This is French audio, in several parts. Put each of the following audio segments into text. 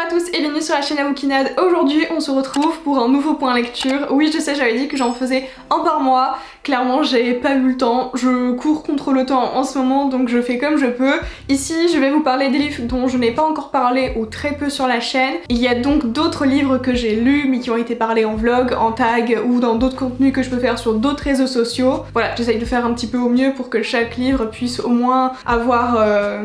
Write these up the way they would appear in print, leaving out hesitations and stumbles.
à tous et bienvenue sur la chaîne Amoukinade. Aujourd'hui on se retrouve pour un nouveau point lecture. Oui je sais, j'avais dit que j'en faisais un par mois. Clairement j'ai pas eu le temps, je cours contre le temps en ce moment donc je fais comme je peux. Ici je vais vous parler des livres dont je n'ai pas encore parlé ou très peu sur la chaîne. Il y a donc d'autres livres que j'ai lus mais qui ont été parlés en vlog, en tag ou dans d'autres contenus que je peux faire sur d'autres réseaux sociaux. Voilà, j'essaye de faire un petit peu au mieux pour que chaque livre puisse au moins avoir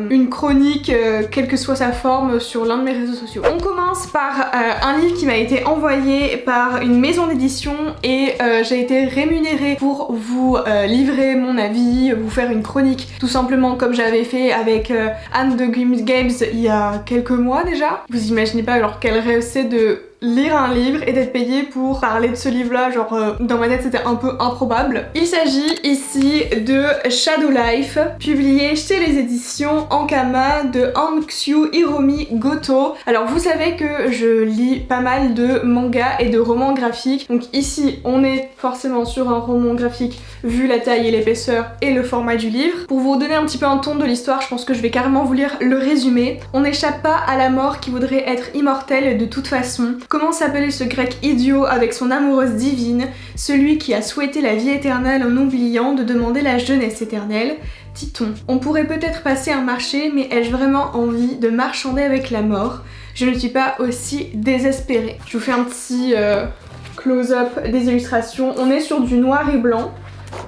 une chronique, quelle que soit sa forme, sur l'un de mes réseaux sociaux. On commence par un livre qui m'a été envoyé par une maison d'édition et j'ai été rémunérée pour vous livrer mon avis, vous faire une chronique, tout simplement comme j'avais fait avec Anne de Grimm's Games il y a quelques mois déjà. Vous imaginez pas alors quel rêve c'est de lire un livre et d'être payé pour parler de ce livre là, genre dans ma tête c'était un peu improbable. Il s'agit ici de Shadow Life, publié chez les éditions Ankama de Hankshu Hiromi Goto. Alors vous savez que je lis pas mal de mangas et de romans graphiques, donc ici on est forcément sur un roman graphique vu la taille et l'épaisseur et le format du livre. Pour vous donner un petit peu un ton de l'histoire, je pense que je vais carrément vous lire le résumé. On n'échappe pas à la mort qui voudrait être immortelle de toute façon. Comment s'appelait ce grec idiot avec son amoureuse divine, celui qui a souhaité la vie éternelle en oubliant de demander la jeunesse éternelle? Dit-on. On pourrait peut-être passer un marché, mais ai-je vraiment envie de marchander avec la mort? Je ne suis pas aussi désespérée. Je vous fais un petit close-up des illustrations. On est sur du noir et blanc.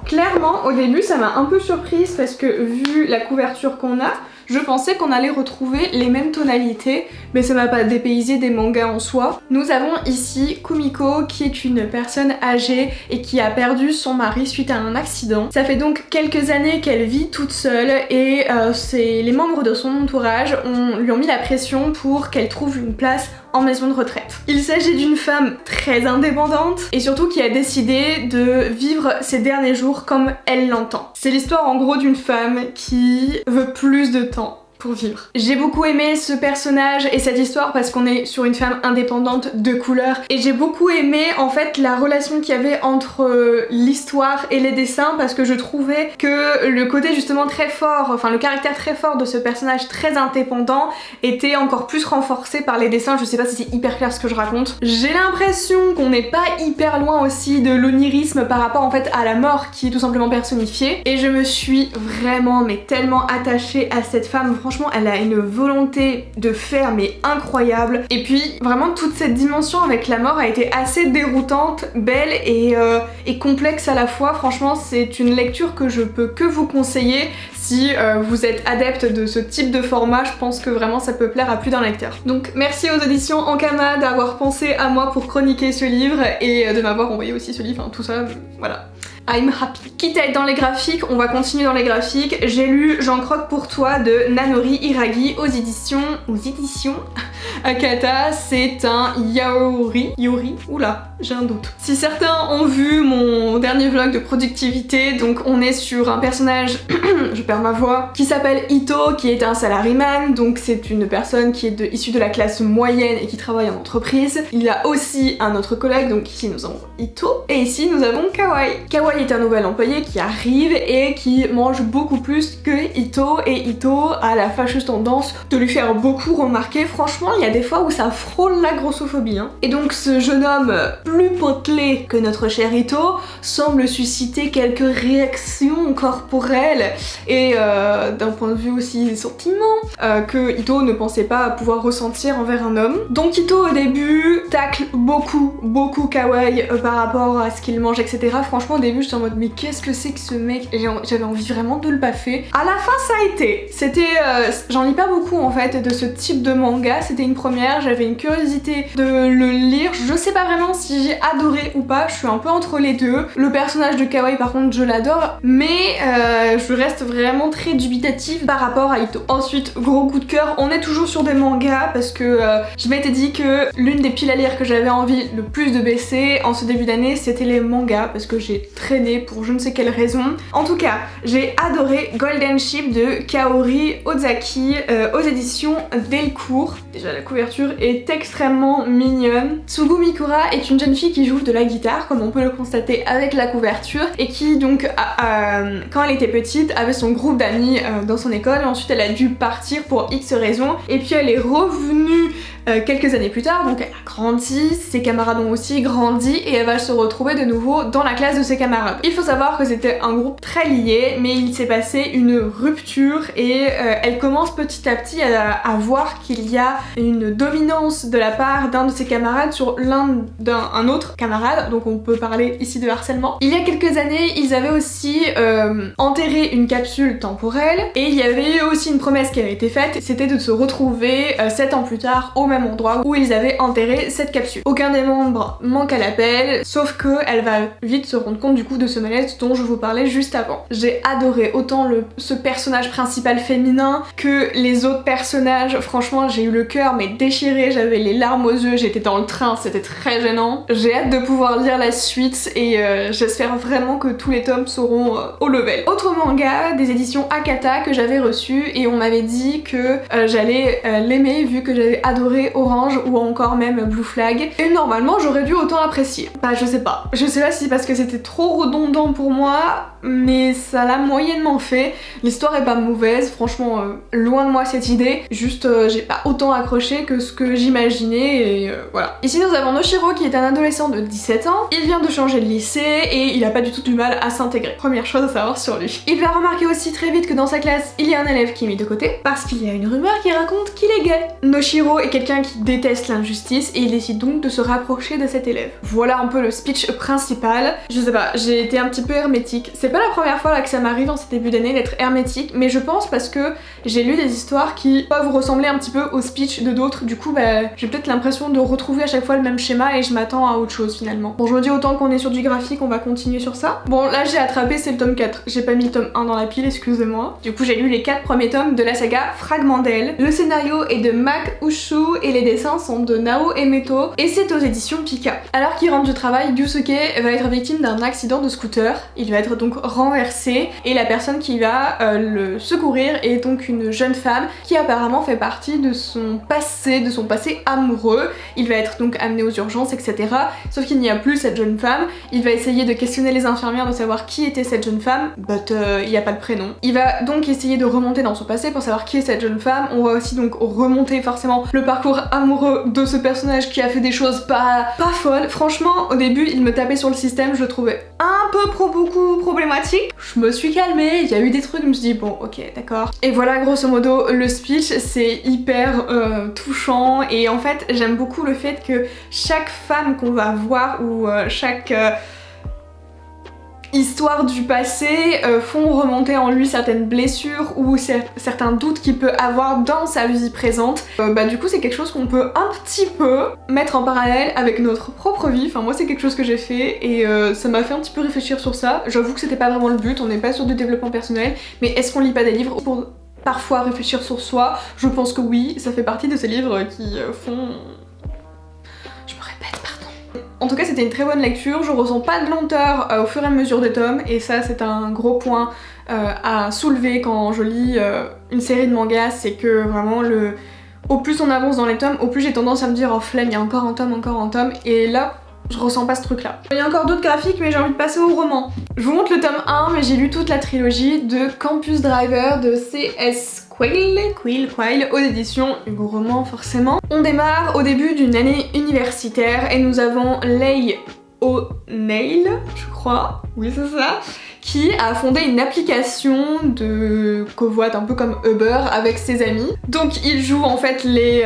Clairement, au début, ça m'a un peu surprise parce que vu la couverture qu'on a, je pensais qu'on allait retrouver les mêmes tonalités, mais ça m'a pas dépaysé des mangas en soi. Nous avons ici Kumiko qui est une personne âgée et qui a perdu son mari suite à un accident. Ça fait donc quelques années qu'elle vit toute seule et les membres de son entourage lui ont mis la pression pour qu'elle trouve une place en maison de retraite. Il s'agit d'une femme très indépendante et surtout qui a décidé de vivre ses derniers jours comme elle l'entend. C'est l'histoire en gros d'une femme qui veut plus de temps pour vivre. J'ai beaucoup aimé ce personnage et cette histoire parce qu'on est sur une femme indépendante de couleur et j'ai beaucoup aimé en fait la relation qu'il y avait entre l'histoire et les dessins parce que je trouvais que le côté justement très fort, enfin le caractère très fort de ce personnage très indépendant était encore plus renforcé par les dessins. Je sais pas si c'est hyper clair ce que je raconte. J'ai l'impression qu'on n'est pas hyper loin aussi de l'onirisme par rapport en fait à la mort qui est tout simplement personnifiée et je me suis vraiment mais tellement attachée à cette femme. Franchement elle a une volonté de faire mais incroyable et puis vraiment toute cette dimension avec la mort a été assez déroutante, belle et complexe à la fois. Franchement c'est une lecture que je peux que vous conseiller si vous êtes adepte de ce type de format. Je pense que vraiment ça peut plaire à plus d'un lecteur. Donc merci aux éditions Ankama d'avoir pensé à moi pour chroniquer ce livre et de m'avoir envoyé aussi ce livre, hein, tout ça, voilà. I'm happy. Quitte à être dans les graphiques, on va continuer dans les graphiques. J'ai lu J'en croque pour toi de Nanori Hiragi aux éditions Akata. C'est un yaoi. Oula, j'ai un doute. Si certains ont vu mon dernier vlog de productivité, donc on est sur un personnage, je perds ma voix, qui s'appelle Ito, qui est un salaryman, donc c'est une personne qui est issue de la classe moyenne et qui travaille en entreprise. Il y a aussi un autre collègue, donc ici nous avons Ito, et ici nous avons Kawai. Kawai est un nouvel employé qui arrive et qui mange beaucoup plus que Ito, et Ito a la fâcheuse tendance de lui faire beaucoup remarquer. Franchement, il y a des fois où ça frôle la grossophobie, hein. Et donc ce jeune homme plus potelé que notre cher Ito semble susciter quelques réactions corporelles et d'un point de vue aussi des sentiments que Ito ne pensait pas pouvoir ressentir envers un homme. Donc Ito au début tacle beaucoup Kawai par rapport à ce qu'il mange, etc. Franchement au début j'étais en mode mais qu'est-ce que c'est que ce mec, j'avais envie vraiment de le baffer. À la fin ça a été, j'en lis pas beaucoup en fait de ce type de manga, c'était une première, j'avais une curiosité de le lire, je sais pas vraiment si j'ai adoré ou pas, je suis un peu entre les deux. Le personnage de Kawai par contre je l'adore, mais je reste vraiment très dubitative par rapport à Ito. Ensuite gros coup de cœur, on est toujours sur des mangas parce que je m'étais dit que l'une des piles à lire que j'avais envie le plus de baisser en ce début d'année c'était les mangas parce que j'ai traîné pour je ne sais quelle raison. En tout cas j'ai adoré Golden Ship de Kaori Ozaki aux éditions Delcourt. Déjà la couverture est extrêmement mignonne. Tsugumi Mikura est une jeune fille qui joue de la guitare, comme on peut le constater avec la couverture, et qui donc, quand elle était petite, avait son groupe d'amis dans son école. Ensuite elle a dû partir pour X raisons, et puis elle est revenue quelques années plus tard, donc elle a grandi, ses camarades ont aussi grandi et elle va se retrouver de nouveau dans la classe de ses camarades. Il faut savoir que c'était un groupe très lié, mais il s'est passé une rupture et elle commence petit à petit à voir qu'il y a une dominance de la part d'un de ses camarades sur un autre camarade, donc on peut parler ici de harcèlement. Il y a quelques années, ils avaient aussi enterré une capsule temporelle et il y avait aussi une promesse qui avait été faite, c'était de se retrouver 7 ans plus tard au même endroit où ils avaient enterré cette capsule. Aucun des membres manque à l'appel, sauf que elle va vite se rendre compte du coup de ce malaise dont je vous parlais juste avant. J'ai adoré autant ce personnage principal féminin que les autres personnages, franchement j'ai eu le cœur mais déchiré, j'avais les larmes aux yeux, j'étais dans le train, c'était très gênant. J'ai hâte de pouvoir lire la suite et j'espère vraiment que tous les tomes seront au level. Autre manga des éditions Akata que j'avais reçu et on m'avait dit que j'allais l'aimer vu que j'avais adoré Orange ou encore même Blue Flag et normalement j'aurais dû autant apprécier. Bah je sais pas si c'est parce que c'était trop redondant pour moi mais ça l'a moyennement fait. L'histoire est pas mauvaise, franchement loin de moi cette idée, juste j'ai pas autant accroché que ce que j'imaginais et voilà. Ici nous avons Noshiro qui est un adolescent de 17 ans, il vient de changer de lycée et il a pas du tout du mal à s'intégrer. Première chose à savoir sur lui. Il va remarquer aussi très vite que dans sa classe il y a un élève qui est mis de côté parce qu'il y a une rumeur qui raconte qu'il est gay. Noshiro est quelqu'un qui déteste l'injustice et il décide donc de se rapprocher de cet élève. Voilà un peu le speech principal. Je sais pas, j'ai été un petit peu hermétique. C'est pas la première fois là que ça m'arrive en ce début d'année d'être hermétique, mais je pense parce que j'ai lu des histoires qui peuvent ressembler un petit peu au speech de d'autres, du coup bah j'ai peut-être l'impression de retrouver à chaque fois le même schéma et je m'attends à autre chose finalement. Bon je me dis autant qu'on est sur du graphique on va continuer sur ça. Bon là j'ai attrapé c'est le tome 4, j'ai pas mis le tome 1 dans la pile, excusez-moi. Du coup j'ai lu les 4 premiers tomes de la saga Fragment d'elle. Le scénario est de Mak Ushu et les dessins sont de Nao Emeto et c'est aux éditions Pika. Alors qu'il rentre du travail, Yusuke va être victime d'un accident de scooter, il va être donc renversé et la personne qui va le secourir est donc une jeune femme qui apparemment fait partie de son passé amoureux. Il va être donc amené aux urgences etc. Sauf qu'il n'y a plus cette jeune femme, il va essayer de questionner les infirmières de savoir qui était cette jeune femme, but il n'y a pas de prénom. Il va donc essayer de remonter dans son passé pour savoir qui est cette jeune femme. On va aussi donc remonter forcément le parcours amoureux de ce personnage qui a fait des choses pas folles. Franchement au début il me tapait sur le système, je le trouvais un peu beaucoup problématique. Je me suis calmée, il y a eu des trucs, je me suis dit bon ok d'accord. Et voilà grosso modo le speech, c'est hyper touchant et en fait j'aime beaucoup le fait que chaque femme qu'on va voir ou chaque histoire du passé font remonter en lui certaines blessures ou certains doutes qu'il peut avoir dans sa vie présente. Bah du coup c'est quelque chose qu'on peut un petit peu mettre en parallèle avec notre propre vie. Enfin moi c'est quelque chose que j'ai fait et ça m'a fait un petit peu réfléchir sur ça. J'avoue que c'était pas vraiment le but, on n'est pas sur du développement personnel, mais est-ce qu'on lit pas des livres pour parfois réfléchir sur soi? Je pense que oui, ça fait partie de ces livres qui font... Je me répète, pardon. En tout cas c'était une très bonne lecture, je ressens pas de lenteur au fur et à mesure des tomes et ça c'est un gros point à soulever quand je lis une série de mangas, c'est que vraiment au plus on avance dans les tomes, au plus j'ai tendance à me dire oh flemme, il y a encore un tome et là je ressens pas ce truc là. Il y a encore d'autres graphiques mais j'ai envie de passer au roman. Je vous montre le tome 1 mais j'ai lu toute la trilogie de Campus Driver de C.S. Quayle aux éditions Hugo Roman forcément. On démarre au début d'une année universitaire et nous avons Leigh O'Neill, je crois, oui c'est ça, qui a fondé une application de covoite un peu comme Uber avec ses amis. Donc il joue en fait les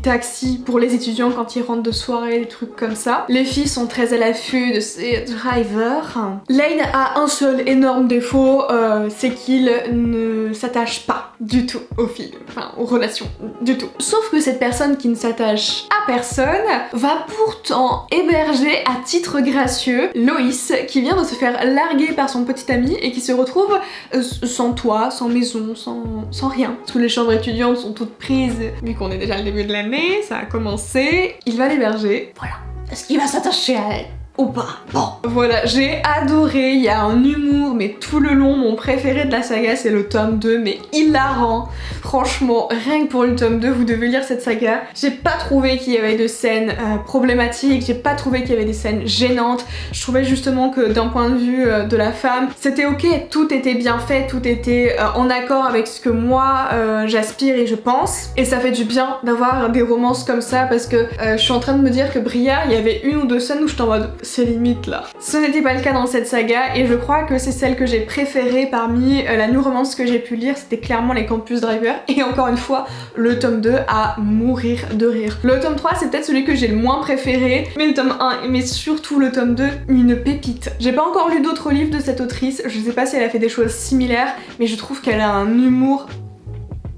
taxis pour les étudiants quand ils rentrent de soirée, des trucs comme ça. Les filles sont très à l'affût de ces drivers. Lane a un seul énorme défaut, c'est qu'il ne s'attache pas du tout aux filles, enfin aux relations, du tout. Sauf que cette personne qui ne s'attache à personne va pourtant héberger à titre gracieux Loïs qui vient de se faire larguer par son petit ami et qui se retrouve sans toit, sans maison, sans rien. Parce que les chambres étudiantes sont toutes prises, vu qu'on est déjà le début de l'année, ça a commencé. Il va l'héberger, voilà. Est-ce qu'il va s'attacher à elle? ou pas. Bon, voilà, j'ai adoré, il y a un humour, mais tout le long, mon préféré de la saga, c'est le tome 2, mais hilarant. Franchement, rien que pour le tome 2, vous devez lire cette saga. J'ai pas trouvé qu'il y avait de scènes problématiques, j'ai pas trouvé qu'il y avait des scènes gênantes. Je trouvais justement que d'un point de vue de la femme, c'était ok, tout était bien fait, tout était en accord avec ce que moi j'aspire et je pense. Et ça fait du bien d'avoir des romances comme ça, parce que je suis en train de me dire que Briard, il y avait une ou deux scènes où j'étais en mode c'est limite là. Ce n'était pas le cas dans cette saga et je crois que c'est celle que j'ai préférée parmi la new romance que j'ai pu lire, c'était clairement les Campus Driver, et encore une fois le tome 2 à mourir de rire. Le tome 3 c'est peut-être celui que j'ai le moins préféré, mais le tome 1, mais surtout le tome 2, une pépite. J'ai pas encore lu d'autres livres de cette autrice, je sais pas si elle a fait des choses similaires, mais je trouve qu'elle a un humour.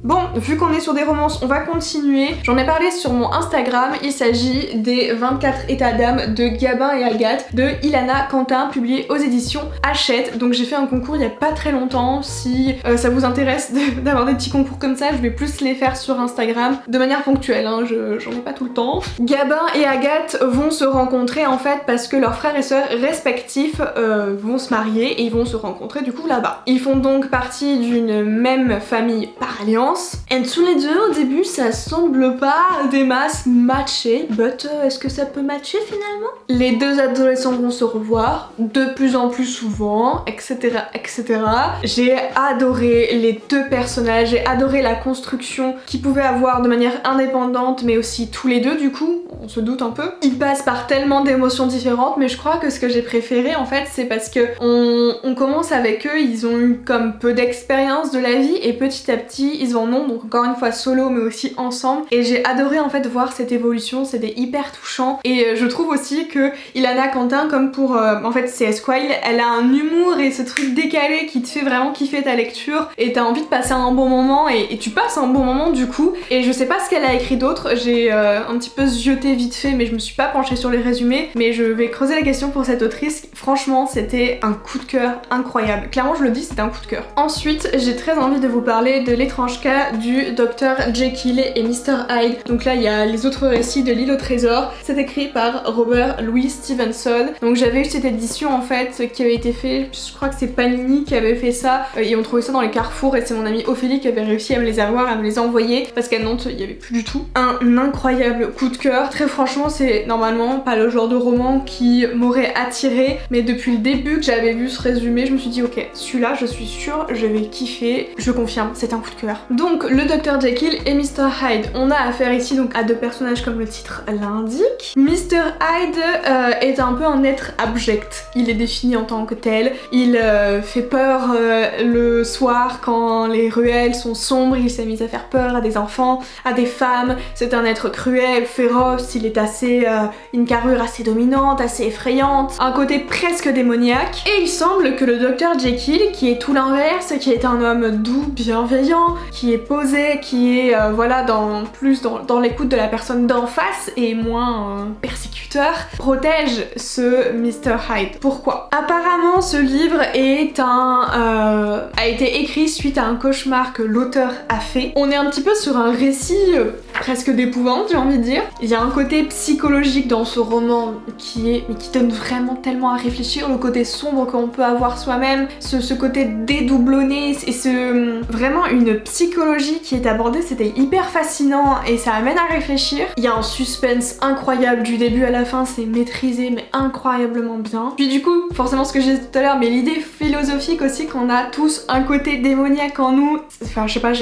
Bon, vu qu'on est sur des romances, on va continuer. J'en ai parlé sur mon Instagram, il s'agit des 24 états d'âme de Gabin et Agathe de Ilana Quentin, publié aux éditions Hachette. Donc j'ai fait un concours il y a pas très longtemps. Si ça vous intéresse d'avoir des petits concours comme ça, je vais plus les faire sur Instagram de manière ponctuelle, hein, j'en ai pas tout le temps. Gabin et Agathe vont se rencontrer en fait parce que leurs frères et sœurs respectifs vont se marier et ils vont se rencontrer du coup là-bas. Ils font donc partie d'une même famille par alliance. Et tous les deux au début ça semble pas des masses matcher, but est-ce que ça peut matcher finalement? Les deux adolescents vont se revoir de plus en plus souvent, etc. etc. J'ai adoré les deux personnages, j'ai adoré la construction qu'ils pouvaient avoir de manière indépendante mais aussi tous les deux du coup, on se doute un peu. Ils passent par tellement d'émotions différentes, mais je crois que ce que j'ai préféré en fait c'est parce que on commence avec eux, ils ont eu comme peu d'expérience de la vie et petit à petit ils en ont, donc encore une fois solo mais aussi ensemble, et j'ai adoré en fait voir cette évolution, c'était hyper touchant. Et je trouve aussi que Ilana Quentin, comme pour en fait C.S. Quayle, elle a un humour et ce truc décalé qui te fait vraiment kiffer ta lecture et t'as envie de passer un bon moment et tu passes un bon moment du coup. Et je sais pas ce qu'elle a écrit d'autre, j'ai un petit peu zioté vite fait mais je me suis pas penchée sur les résumés, mais je vais creuser la question pour cette autrice. Franchement c'était un coup de cœur incroyable, clairement je le dis, c'était un coup de cœur. Ensuite j'ai très envie de vous parler de l'étrange cas du Dr Jekyll et Mr Hyde. Donc là il y a les autres récits de l'île au trésor, c'est écrit par Robert Louis Stevenson. Donc j'avais eu cette édition en fait qui avait été fait, je crois que c'est Panini qui avait fait ça, et on trouvait ça dans les carrefours et c'est mon amie Ophélie qui avait réussi à me les avoir, à me les envoyer parce qu'à Nantes il y avait plus du tout. Un incroyable coup de cœur, très franchement c'est normalement pas le genre de roman qui m'aurait attiré, mais depuis le début que j'avais vu ce résumé je me suis dit ok celui-là je suis sûre je vais kiffer, je confirme c'est un coup de cœur. Donc le Dr Jekyll et Mr Hyde, on a affaire ici donc à deux personnages comme le titre l'indique. Mr Hyde est un peu un être abject, il est défini en tant que tel, il fait peur le soir quand les ruelles sont sombres, il s'est mis à faire peur à des enfants, à des femmes, c'est un être cruel, féroce, il est assez une carrure assez dominante, assez effrayante, un côté presque démoniaque. Et il semble que le Dr Jekyll, qui est tout l'inverse, qui est un homme doux, bienveillant, qui est posé, qui est voilà plus dans l'écoute de la personne d'en face et moins persécuteur, protège ce Mr Hyde. Pourquoi? Apparemment ce livre est a été écrit suite à un cauchemar que l'auteur a fait. On est un petit peu sur un récit presque d'épouvante, j'ai envie de dire. Il y a un côté psychologique dans ce roman qui donne vraiment tellement à réfléchir, le côté sombre qu'on peut avoir soi-même, ce côté dédoublonné et vraiment une psychologie qui est abordée, c'était hyper fascinant et ça amène à réfléchir. Il y a un suspense incroyable du début à la fin, c'est maîtrisé mais incroyablement bien. Puis du coup, forcément ce que j'ai dit tout à l'heure, mais l'idée philosophique aussi qu'on a tous un côté démoniaque en nous, enfin je sais pas,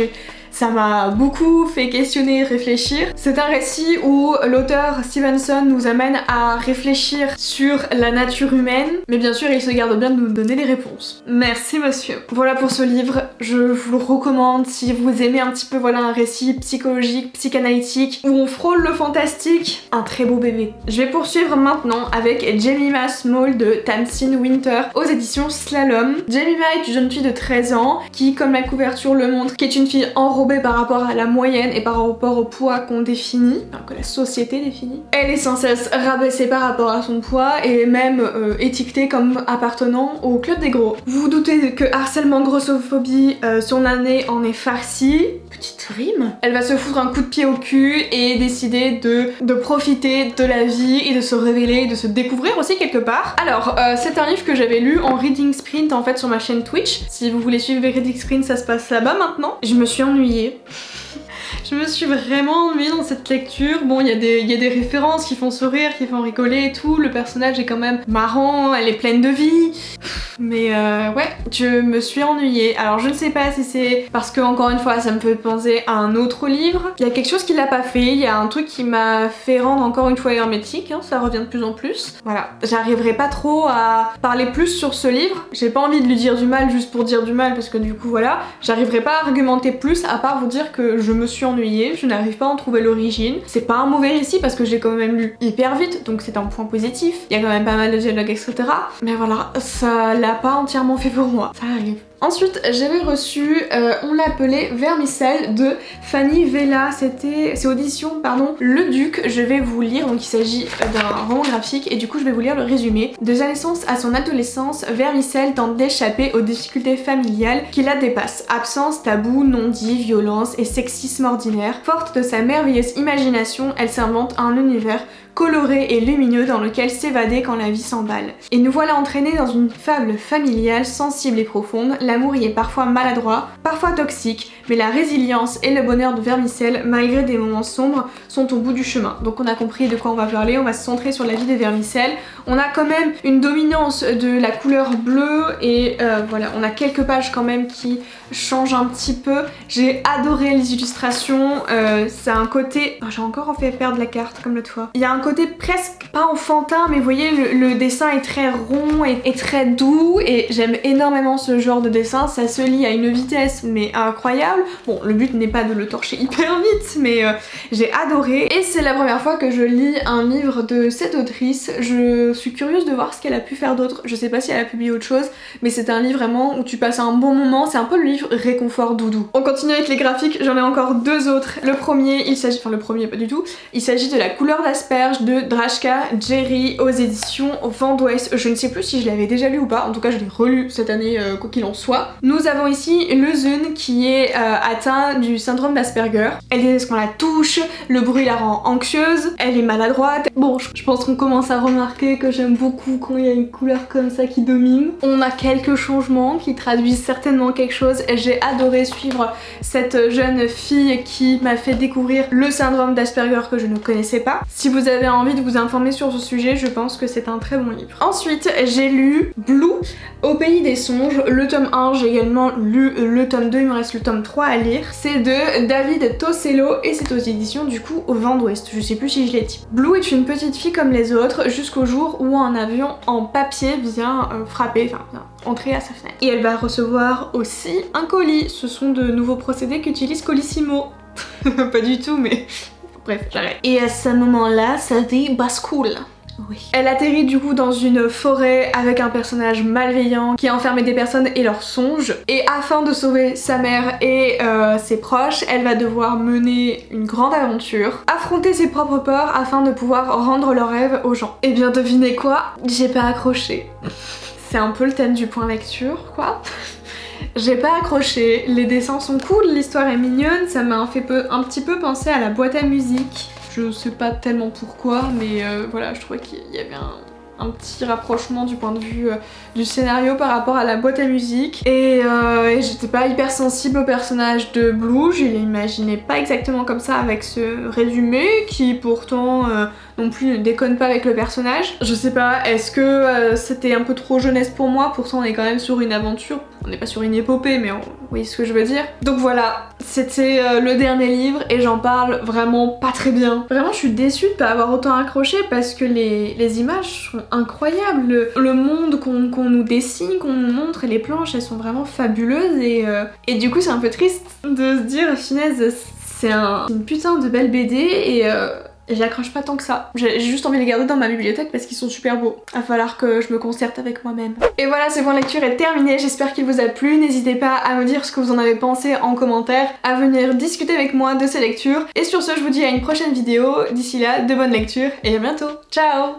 ça m'a beaucoup fait questionner, réfléchir. C'est un récit où l'auteur Stevenson nous amène à réfléchir sur la nature humaine, mais bien sûr il se garde bien de nous donner les réponses. Merci monsieur. Voilà pour ce livre, je vous le recommande si vous aimez un petit peu voilà un récit psychologique, psychanalytique, où on frôle le fantastique, un très beau bébé. Je vais poursuivre maintenant avec Jemima Small de Tamsin Winter aux éditions Slalom. Jemima est une jeune fille de 13 ans qui, comme la couverture le montre, qui est une fille enrobée par rapport à la moyenne et par rapport au poids qu'on définit, enfin, que la société définit. Elle est sans cesse rabaissée par rapport à son poids et même étiquetée comme appartenant au club des gros. Vous vous doutez que harcèlement grossophobie, son année en est farcie. Petite Trim. Elle va se foutre un coup de pied au cul et décider de profiter de la vie et de se révéler, de se découvrir aussi quelque part. Alors, c'est un livre que j'avais lu en reading sprint en fait sur ma chaîne Twitch. Si vous voulez suivre les reading sprint, ça se passe là-bas maintenant. Je me suis ennuyée. Je me suis vraiment ennuyée dans cette lecture. Bon, il y a des références qui font sourire, qui font rigoler et tout. Le personnage est quand même marrant, elle est pleine de vie. Mais ouais, je me suis ennuyée. Alors je ne sais pas si c'est parce que, encore une fois, ça me fait penser à un autre livre. Il y a quelque chose qui l'a pas fait, il y a un truc qui m'a fait rendre encore une fois hermétique, hein, ça revient de plus en plus. Voilà, j'arriverai pas trop à parler plus sur ce livre. J'ai pas envie de lui dire du mal juste pour dire du mal parce que du coup voilà, j'arriverai pas à argumenter plus à part vous dire que je me suis ennuyée, je n'arrive pas à en trouver l'origine. C'est pas un mauvais récit parce que j'ai quand même lu hyper vite, donc c'est un point positif. Il y a quand même pas mal de dialogues, etc. Mais voilà, ça l'a pas entièrement fait pour moi. Ça arrive. Ensuite, j'avais reçu, on l'appelait Vermicelle de Fanny Vella, c'est audition, pardon, Le Duc. Je vais vous lire, donc il s'agit d'un roman graphique et du coup je vais vous lire le résumé. De sa naissance à son adolescence, Vermicelle tente d'échapper aux difficultés familiales qui la dépassent. Absence, tabou, non-dit, violence et sexisme ordinaire. Forte de sa merveilleuse imagination, elle s'invente un univers coloré et lumineux dans lequel s'évader quand la vie s'emballe. Et nous voilà entraînés dans une fable familiale sensible et profonde. L'amour y est parfois maladroit, parfois toxique, mais la résilience et le bonheur de Vermicelle, malgré des moments sombres, sont au bout du chemin. Donc on a compris de quoi on va parler, on va se centrer sur la vie de Vermicelle. On a quand même une dominance de la couleur bleue et voilà, on a quelques pages quand même qui changent un petit peu. J'ai adoré les illustrations, c'est un côté... Oh, j'ai encore fait perdre la carte comme l'autre fois. Il y a un côté presque pas enfantin, mais vous voyez le dessin est très rond et très doux et j'aime énormément ce genre de dessin. Ça se lit à une vitesse mais incroyable. Bon, le but n'est pas de le torcher hyper vite, mais j'ai adoré et c'est la première fois que je lis un livre de cette autrice. Je suis curieuse de voir ce qu'elle a pu faire d'autre. Je sais pas si elle a publié autre chose, mais c'est un livre vraiment où tu passes un bon moment. C'est un peu le livre réconfort doudou. On continue avec les graphiques, j'en ai encore deux autres. Le premier, il s'agit, enfin le premier pas du tout, il s'agit de La couleur d'asperge de Drashka Jerry aux éditions Vent d'Ouest. Je ne sais plus si je l'avais déjà lu ou pas, en tout cas je l'ai relu cette année quoi qu'il en soit. Nous avons ici Lezun qui est atteint du syndrome d'Asperger. Elle déteste quand la touche, le bruit la rend anxieuse, elle est maladroite. Bon, je pense qu'on commence à remarquer que j'aime beaucoup quand il y a une couleur comme ça qui domine. On a quelques changements qui traduisent certainement quelque chose. J'ai adoré suivre cette jeune fille qui m'a fait découvrir le syndrome d'Asperger que je ne connaissais pas. Si vous avez envie de vous informer sur ce sujet, je pense que c'est un très bon livre. Ensuite, j'ai lu Blue, Au pays des songes, le tome 1, j'ai également lu le tome 2, il me reste le tome 3 à lire. C'est de David Tosello et c'est aux éditions du coup au Vent d'Ouest, je sais plus si je l'ai dit. Blue est une petite fille comme les autres jusqu'au jour où un avion en papier vient frapper, enfin vient entrer à sa fenêtre. Et elle va recevoir aussi un colis, ce sont de nouveaux procédés qu'utilise Colissimo. Pas du tout mais... Bref, j'arrête. Et à ce moment-là, sa vie bascule. Oui. Elle atterrit du coup dans une forêt avec un personnage malveillant qui a enfermé des personnes et leurs songes. Et afin de sauver sa mère et ses proches, elle va devoir mener une grande aventure, affronter ses propres peurs afin de pouvoir rendre leurs rêves aux gens. Et bien devinez quoi? J'ai pas accroché. C'est un peu le thème du point lecture, quoi. J'ai pas accroché, les dessins sont cool, l'histoire est mignonne, ça m'a fait un petit peu penser à la boîte à musique. Je sais pas tellement pourquoi, mais voilà, je trouvais qu'il y avait un petit rapprochement du point de vue du scénario par rapport à la boîte à musique. Et j'étais pas hyper sensible au personnage de Blue, je l'imaginais pas exactement comme ça avec ce résumé qui pourtant non plus ne déconne pas avec le personnage. Je sais pas, est-ce que c'était un peu trop jeunesse pour moi? Pourtant on est quand même sur une aventure, on n'est pas sur une épopée mais vous voyez ce que je veux dire. Donc voilà, c'était le dernier livre et j'en parle vraiment pas très bien. Vraiment je suis déçue de pas avoir autant accroché parce que les images sont incroyables. Le monde qu'on nous dessine, qu'on nous montre, les planches elles sont vraiment fabuleuses et du coup c'est un peu triste de se dire finaise c'est une putain de belle BD et j'accroche pas tant que ça. J'ai juste envie de les garder dans ma bibliothèque parce qu'ils sont super beaux. Va falloir que je me concerte avec moi-même. Et voilà, ce point lecture est terminé. J'espère qu'il vous a plu. N'hésitez pas à me dire ce que vous en avez pensé en commentaire, à venir discuter avec moi de ces lectures. Et sur ce, je vous dis à une prochaine vidéo. D'ici là, de bonnes lectures et à bientôt. Ciao!